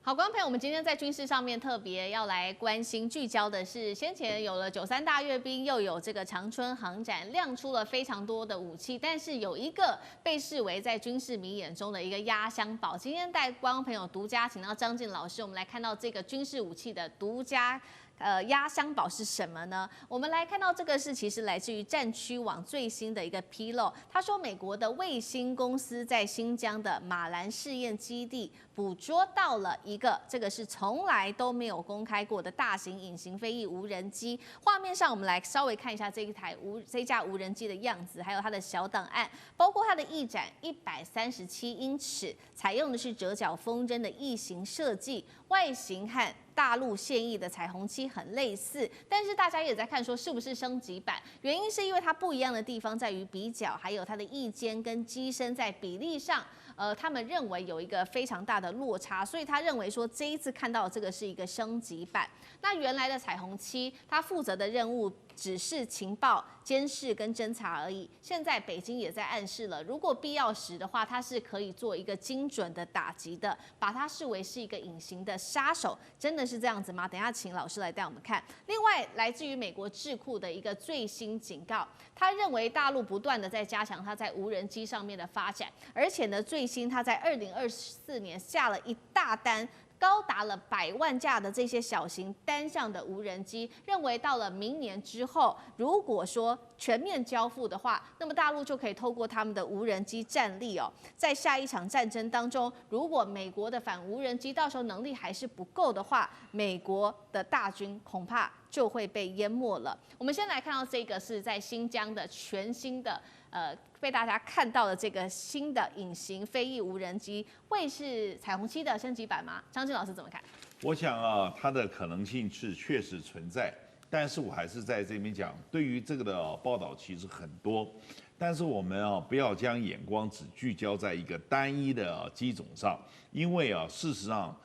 好，观众朋友，我们今天在军事上面特别要来关心、聚焦的是，先前有了93大阅兵，又有这个长春航展，亮出了非常多的武器，但是有一个被视为在军事迷眼中的一个压箱宝。今天带观众朋友独家请到张晋老师，我们来看到这个军事武器的独家。压箱宝是什么呢？我们来看到这个是其实来自于战区网最新的一个披露，他说美国的卫星公司在新疆的马兰试验基地捕捉到了一个这个是从来都没有公开过的大型隐形飞翼无人机。画面上我们来稍微看一下这架无人机的样子，还有它的小档案，包括它的翼展137英尺，采用的是折角风筝的翼型设计，外形和大陆现役的彩虹七很类似，但是大家也在看说是不是升级版？原因是因为它不一样的地方在于比角，还有它的翼尖跟机身在比例上，他们认为有一个非常大的落差，所以他认为说这一次看到这个是一个升级版。那原来的彩虹七，它负责的任务只是情报、监视跟侦查而已。现在北京也在暗示了，如果必要时的话，它是可以做一个精准的打击的，把它视为是一个隐形的杀手。真的是这样子吗？等一下请老师来带我们看。另外，来自于美国智库的一个最新警告，他认为大陆不断的在加强它在无人机上面的发展，而且呢，最新他在2024年下了一大单。高达了100万架的这些小型单向的无人机，认为到了明年之后，如果说全面交付的话，那么大陆就可以透过他们的无人机战力在下一场战争当中，如果美国的反无人机到时候能力还是不够的话，美国的大军恐怕就会被淹没了。我们先来看到这个是在新疆的全新的被大家看到的这个新的隐形飞翼无人机，会是彩虹七的升级版吗？张晋老师怎么看？我想啊，它的可能性是确实存在，但是我还是在这边讲，对于这个的报道其实很多，但是我们不要将眼光只聚焦在一个单一的机种上，因为事实上，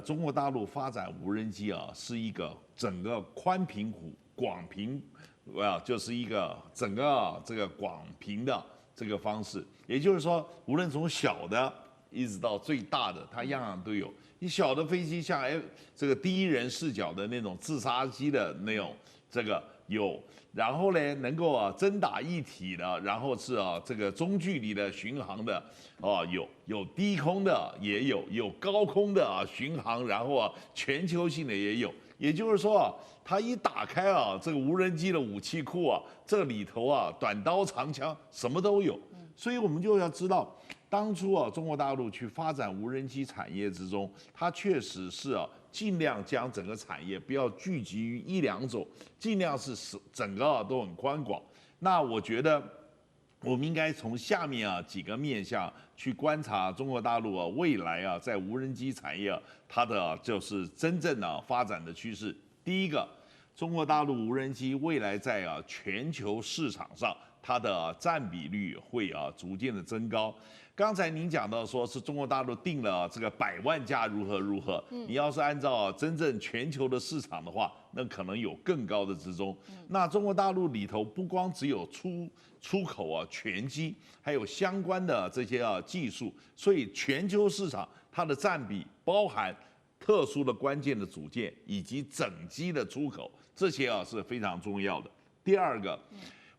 中国大陆发展无人机是一个整个宽频弧、广频。就是一个整个这个广频的这个方式，也就是说，无论从小的一直到最大的，它样样都有。你小的飞机像这个第一人视角的那种自杀机的那种这个有，然后呢能够真打一体的，然后是这个中距离的巡航的有低空的也有高空的巡航，然后全球性的也有。也就是说它一打开这个无人机的武器库这里头短刀长枪什么都有。所以我们就要知道，当初中国大陆去发展无人机产业之中，它确实是尽量将整个产业不要聚集于一两种，尽量是整个都很宽广。那我觉得我们应该从下面几个面向去观察中国大陆未来在无人机产业它的就是真正发展的趋势。第一个，中国大陆无人机未来在全球市场上它的占比率会逐渐的增高。刚才您讲到说是中国大陆定了这个100万架如何，你要是按照真正全球的市场的话，那可能有更高的之中。那中国大陆里头不光只有出口全机，还有相关的这些技术，所以全球市场它的占比包含特殊的关键的组件以及整机的出口，这些是非常重要的。第二个。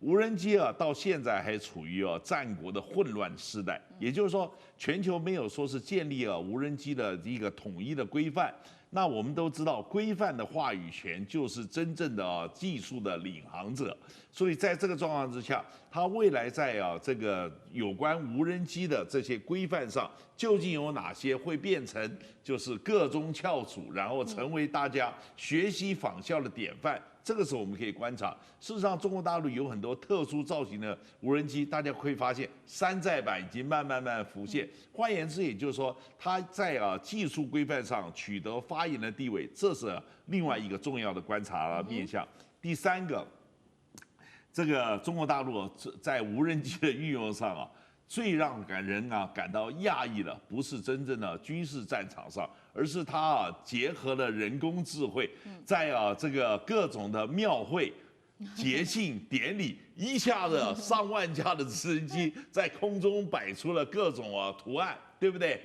无人机到现在还处于战国的混乱时代，也就是说，全球没有说是建立无人机的一个统一的规范。那我们都知道，规范的话语权就是真正的技术的领航者。所以在这个状况之下，它未来在这个有关无人机的这些规范上，究竟有哪些会变成就是各中翘楚，然后成为大家学习仿效的典范？这个时候我们可以观察，事实上中国大陆有很多特殊造型的无人机，大家会发现山寨版已经慢慢浮现。换言之，也就是说，它在技术规范上取得发言的地位，这是另外一个重要的观察面向。第三个，这个中国大陆在无人机的运用上最让人感到讶异的，不是真正的军事战场上，而是它结合了人工智慧，在这个各种的庙会、节庆典礼，一下子上万架的直升机在空中摆出了各种图案，对不对？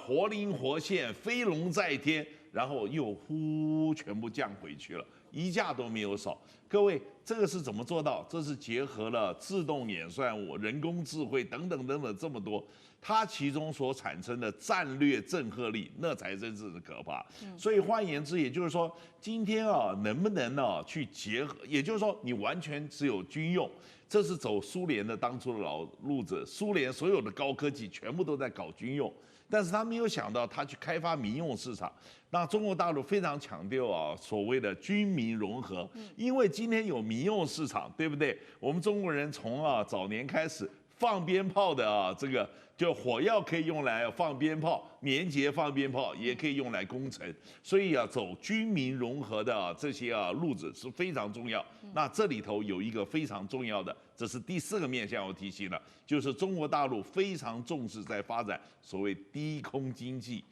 活灵活现，飞龙在天，然后又呼全部降回去了，一架都没有少。各位，这个是怎么做到？这是结合了自动演算物、人工智慧等等等等这么多，它其中所产生的战略震慑力，那才真是可怕。所以换言之，也就是说，今天能不能去结合？也就是说，你完全只有军用，这是走苏联的当初的老路子。苏联所有的高科技全部都在搞军用，但是他没有想到他去开发民用市场。那中国大陆非常强调所谓的军民融合，因为今天有民用市场，对不对？我们中国人从早年开始放鞭炮的这个就火药可以用来放鞭炮，年节放鞭炮也可以用来攻城，所以走军民融合的这些路子是非常重要。那这里头有一个非常重要的，这是第4个面向我提醒了，就是中国大陆非常重视在发展所谓低空经济。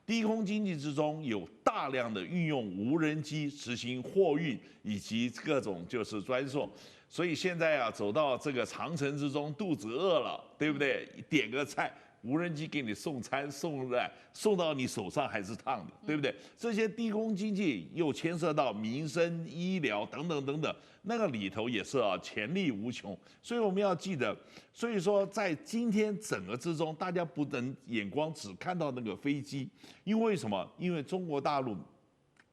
低空经济之中有大量的运用无人机执行货运以及各种就是专送，所以现在走到这个长城之中，肚子饿了，对不对？点个菜，无人机给你送餐，送到你手上还是烫的，对不对？这些低空经济又牵涉到民生、医疗等等等等，那个里头也是潜力无穷。所以我们要记得，所以说在今天整个之中，大家不能眼光只看到那个飞机，因为什么？因为中国大陆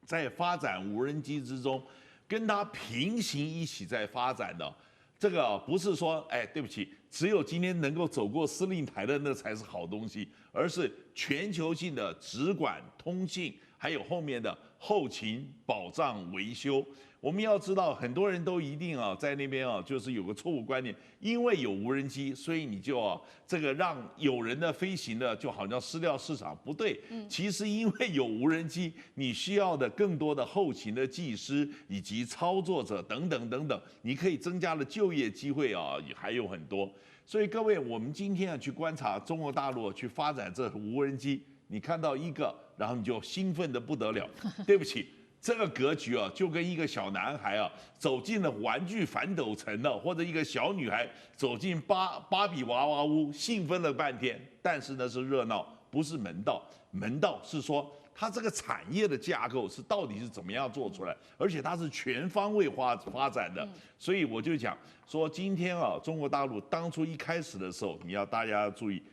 在发展无人机之中，跟它平行一起在发展的。这个不是说，对不起，只有今天能够走过司令台的那才是好东西，而是全球性的直管通信，还有后面的后勤保障维修。我们要知道，很多人都一定在那边就是有个错误观念，因为有无人机，所以你就这个让有人的飞行的就好像失掉市场，不对。其实因为有无人机，你需要的更多的后勤的技师以及操作者等等等等，你可以增加的就业机会还有很多。所以各位，我们今天去观察中国大陆去发展这无人机，你看到一个，然后你就兴奋得不得了。对不起。这个格局就跟一个小男孩走进了玩具反斗城了，或者一个小女孩走进芭比娃娃屋，兴奋了半天。但是呢是热闹，不是门道。门道是说它这个产业的架构是到底是怎么样做出来，而且它是全方位发展的。所以我就讲说，今天中国大陆当初一开始的时候，大家要注意，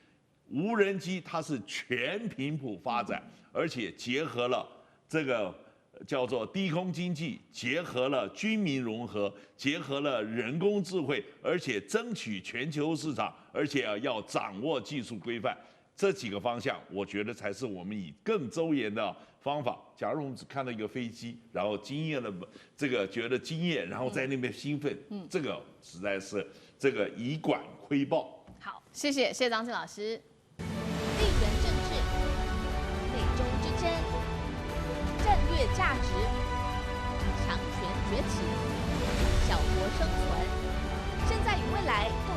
无人机它是全频谱发展，而且结合了这个。叫做低空经济，结合了军民融合，结合了人工智慧，而且争取全球市场，而且要掌握技术规范，这几个方向，我觉得才是我们以更周延的方法。假如我们只看到一个飞机，然后惊艳了这个觉得惊艳，然后在那边兴奋，这个实在是这个以管窥豹。好，谢谢张庆老师。地缘政治、美中之争。战略价值、强权崛起、小国生存，现在与未来共